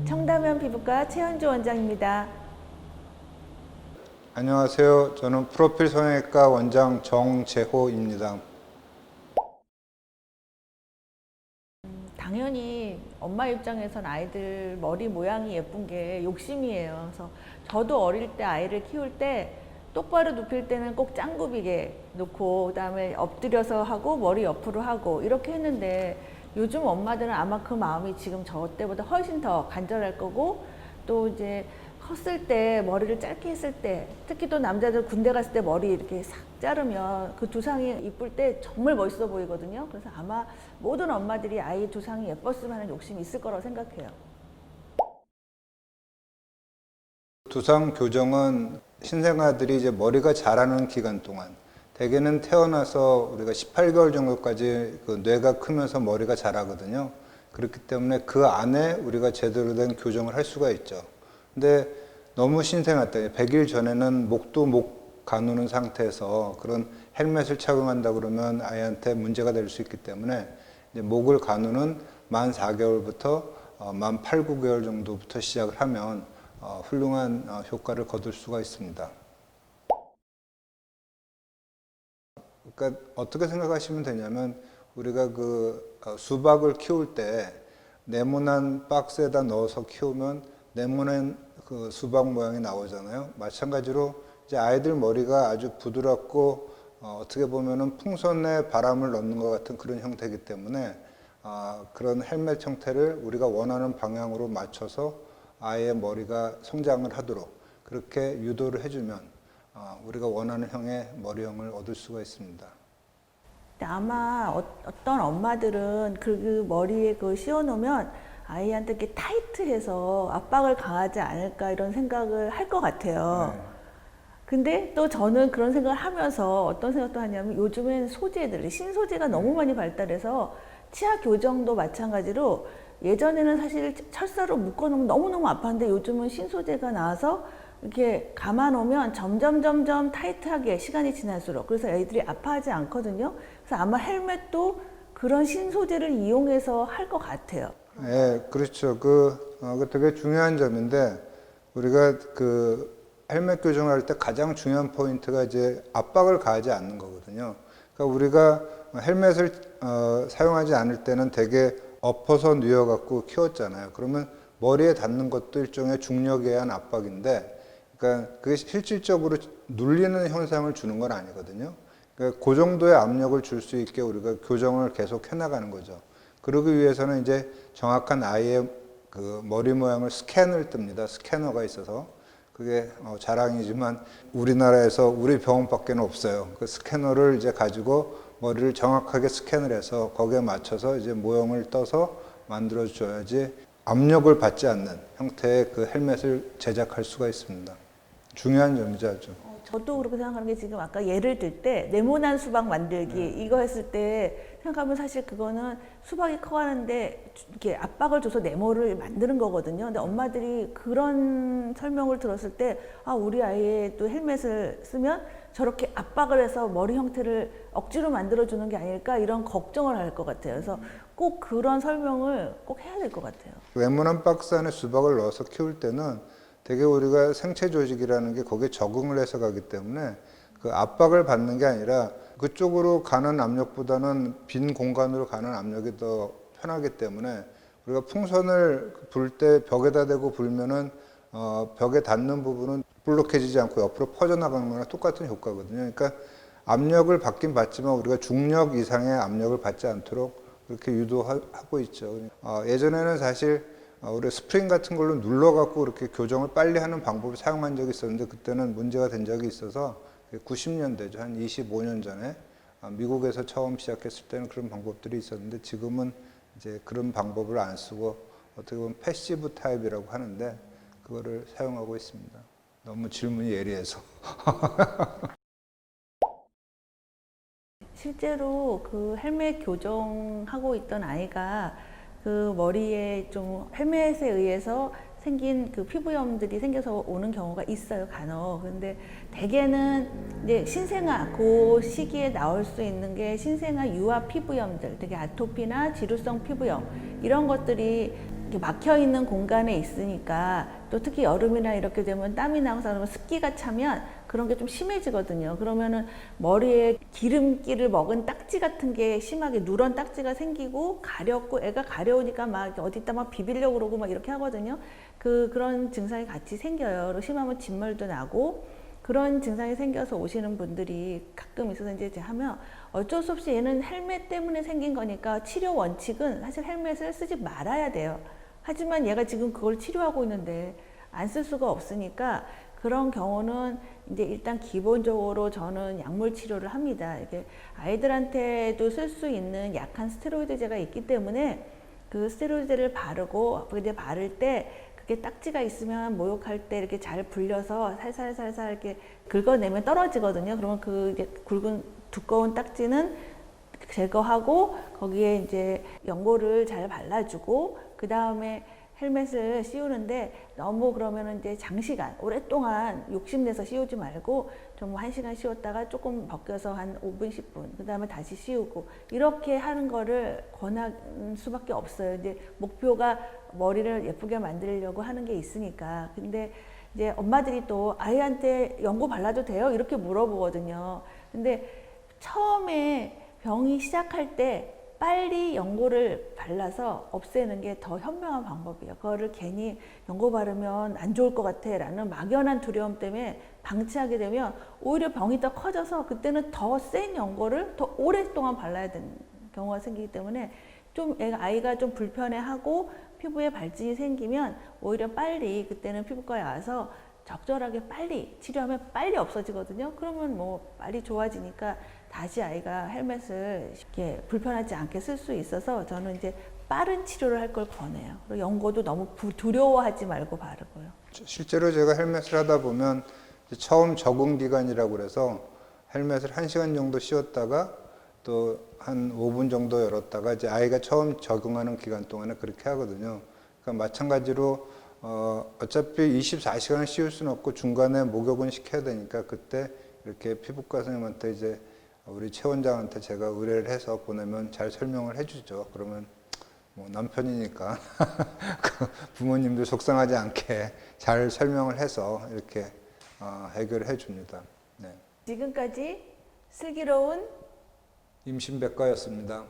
청담형 피부과 최현주 원장입니다. 안녕하세요. 저는 프로필 성형외과 원장 정재호입니다. 당연히 엄마 입장에선 아이들 머리 모양이 예쁜 게 욕심이에요. 그래서 저도 어릴 때 아이를 키울 때 똑바로 눕힐 때는 꼭 짱굽이게 놓고 그다음에 엎드려서 하고 머리 옆으로 하고 이렇게 했는데 요즘 엄마들은 아마 그 마음이 지금 저 때보다 훨씬 더 간절할 거고 또 이제 컸을 때 머리를 짧게 했을 때 특히 또 남자들 군대 갔을 때 머리 이렇게 싹 자르면 그 두상이 이쁠 때 정말 멋있어 보이거든요. 그래서 아마 모든 엄마들이 아이 두상이 예뻤으면 하는 욕심이 있을 거라고 생각해요. 두상 교정은 신생아들이 이제 머리가 자라는 기간 동안 대개는 태어나서 우리가 18개월 정도까지 그 뇌가 크면서 머리가 자라거든요. 그렇기 때문에 그 안에 우리가 제대로 된 교정을 할 수가 있죠. 근데 너무 신생아 때 100일 전에는 목도 못 가누는 상태에서 그런 헬멧을 착용한다 그러면 아이한테 문제가 될 수 있기 때문에 이제 목을 가누는 만 4개월부터 만 8, 9개월 정도부터 시작을 하면 훌륭한 효과를 거둘 수가 있습니다. 그러니까 어떻게 생각하시면 되냐면 우리가 그 수박을 키울 때 네모난 박스에다 넣어서 키우면 네모난 그 수박 모양이 나오잖아요. 마찬가지로 이제 아이들 머리가 아주 부드럽고 어떻게 보면은 풍선에 바람을 넣는 것 같은 그런 형태이기 때문에 그런 헬멧 형태를 우리가 원하는 방향으로 맞춰서 아이의 머리가 성장을 하도록 그렇게 유도를 해주면 우리가 원하는 형의 머리형을 얻을 수가 있습니다. 아마 어떤 엄마들은 그 머리에 그 씌워놓으면 아이한테 이렇게 타이트해서 압박을 가하지 않을까 이런 생각을 할 것 같아요. 네. 근데 또 저는 그런 생각을 하면서 어떤 생각도 하냐면 요즘엔 소재들, 신소재가 너무 많이 발달해서 치아 교정도 마찬가지로 예전에는 사실 철사로 묶어놓으면 너무너무 아팠는데 요즘은 신소재가 나와서 이렇게 감아놓으면 점점 타이트하게 시간이 지날수록 그래서 애들이 아파하지 않거든요. 그래서 아마 헬멧도 그런 신소재를 이용해서 할 것 같아요. 예, 그렇죠. 그 되게 중요한 점인데 우리가 그 헬멧 교정을 할 때 가장 중요한 포인트가 이제 압박을 가하지 않는 거거든요. 그러니까 우리가 헬멧을 사용하지 않을 때는 되게 엎어서 뉘어갖고 키웠잖아요. 그러면 머리에 닿는 것도 일종의 중력에 의한 압박인데, 그러니까 그게 실질적으로 눌리는 현상을 주는 건 아니거든요. 그러니까 그 정도의 압력을 줄 수 있게 우리가 교정을 계속 해나가는 거죠. 그러기 위해서는 이제 정확한 아이의 그 머리 모양을 스캔을 뜹니다. 스캐너가 있어서. 그게 자랑이지만 우리나라에서 우리 병원밖에는 없어요. 그 스캐너를 이제 가지고 머리를 정확하게 스캔을 해서 거기에 맞춰서 이제 모형을 떠서 만들어 줘야지 압력을 받지 않는 형태의 그 헬멧을 제작할 수가 있습니다. 중요한 점이죠, 아주. 저도 그렇게 생각하는 게 지금 아까 예를 들 때 네모난 수박 만들기 이거 했을 때 생각하면 사실 그거는 수박이 커가는데 이렇게 압박을 줘서 네모를 만드는 거거든요. 근데 엄마들이 그런 설명을 들었을 때 아, 우리 아이의 또 헬멧을 쓰면 저렇게 압박을 해서 머리 형태를 억지로 만들어주는 게 아닐까 이런 걱정을 할 것 같아요. 그래서 꼭 그런 설명을 꼭 해야 될 것 같아요. 네모난 박스 안에 수박을 넣어서 키울 때는 되게 우리가 생체 조직이라는 게 거기에 적응을 해서 가기 때문에 그 압박을 받는 게 아니라 그쪽으로 가는 압력보다는 빈 공간으로 가는 압력이 더 편하기 때문에 우리가 풍선을 불 때 벽에다 대고 불면은 벽에 닿는 부분은 볼록해지지 않고 옆으로 퍼져나가는 거랑 똑같은 효과거든요. 그러니까 압력을 받긴 받지만 우리가 중력 이상의 압력을 받지 않도록 그렇게 유도하고 있죠. 예전에는 사실 우리 스프링 같은 걸로 눌러갖고 이렇게 교정을 빨리 하는 방법을 사용한 적이 있었는데 그때는 문제가 된 적이 있어서 90년대죠. 한 25년 전에 미국에서 처음 시작했을 때는 그런 방법들이 있었는데 지금은 이제 그런 방법을 안 쓰고 어떻게 보면 패시브 타입이라고 하는데 그거를 사용하고 있습니다. 너무 질문이 예리해서. 실제로 그 헬멧 교정하고 있던 아이가 그 머리에 좀 헬멧에 의해서 생긴 그 피부염들이 생겨서 오는 경우가 있어요, 간혹. 근데 대개는 이제 신생아, 그 시기에 나올 수 있는 게 신생아 유아 피부염들, 되게 아토피나 지루성 피부염, 이런 것들이 이렇게 막혀 있는 공간에 있으니까 또 특히 여름이나 이렇게 되면 땀이 나고서 그러면 습기가 차면 그런 게 좀 심해지거든요. 그러면은 머리에 기름기를 먹은 딱지 같은 게 심하게 누런 딱지가 생기고 가렵고 애가 가려우니까 막 어디다 막 비비려고 그러고 막 이렇게 하거든요. 그런 증상이 같이 생겨요. 그리고 심하면 진물도 나고 그런 증상이 생겨서 오시는 분들이 가끔 있어서 이제 하면 어쩔 수 없이 얘는 헬멧 때문에 생긴 거니까 치료 원칙은 사실 헬멧을 쓰지 말아야 돼요. 하지만 얘가 지금 그걸 치료하고 있는데 안 쓸 수가 없으니까 그런 경우는 이제 일단 기본적으로 저는 약물 치료를 합니다. 이게 아이들한테도 쓸 수 있는 약한 스테로이드제가 있기 때문에 그 스테로이드제를 바르고 이제 바를 때 그게 딱지가 있으면 목욕할 때 이렇게 잘 불려서 살살살살 이렇게 긁어내면 떨어지거든요. 그러면 그 이제 굵은 두꺼운 딱지는 제거하고 거기에 이제 연고를 잘 발라주고 그 다음에 헬멧을 씌우는데 너무 그러면은 이제 장시간 오랫동안 욕심내서 씌우지 말고 좀 1시간 씌웠다가 조금 벗겨서 한 5분 10분 그 다음에 다시 씌우고 이렇게 하는 거를 권할 수밖에 없어요. 이제 목표가 머리를 예쁘게 만들려고 하는 게 있으니까. 근데 이제 엄마들이 또 아이한테 연고 발라도 돼요? 이렇게 물어보거든요. 근데 처음에 병이 시작할 때 빨리 연고를 발라서 없애는 게 더 현명한 방법이에요. 그거를 괜히 연고 바르면 안 좋을 것 같아 라는 막연한 두려움 때문에 방치하게 되면 오히려 병이 더 커져서 그때는 더 센 연고를 더 오랫동안 발라야 되는 경우가 생기기 때문에 좀 아이가 좀 불편해하고 피부에 발진이 생기면 오히려 빨리 그때는 피부과에 와서 적절하게 빨리 치료하면 빨리 없어지거든요. 그러면 뭐 빨리 좋아지니까 다시 아이가 헬멧을 이렇게 불편하지 않게 쓸 수 있어서 저는 이제 빠른 치료를 할 걸 권해요. 그리고 연고도 너무 두려워하지 말고 바르고요. 실제로 제가 헬멧을 하다 보면 처음 적응 기간이라고 그래서 헬멧을 1시간 정도 씌웠다가 또 한 5분 정도 열었다가 이제 아이가 처음 적응하는 기간 동안에 그렇게 하거든요. 그러니까 마찬가지로 어차피 24시간을 씌울 수는 없고 중간에 목욕은 시켜야 되니까 그때 이렇게 피부과 선생님한테 이제 우리 최 원장한테 제가 의뢰를 해서 보내면 잘 설명을 해주죠. 그러면 뭐 남편이니까 그 부모님들 속상하지 않게 잘 설명을 해서 이렇게 해결해 줍니다. 네. 지금까지 슬기로운 임신백과였습니다.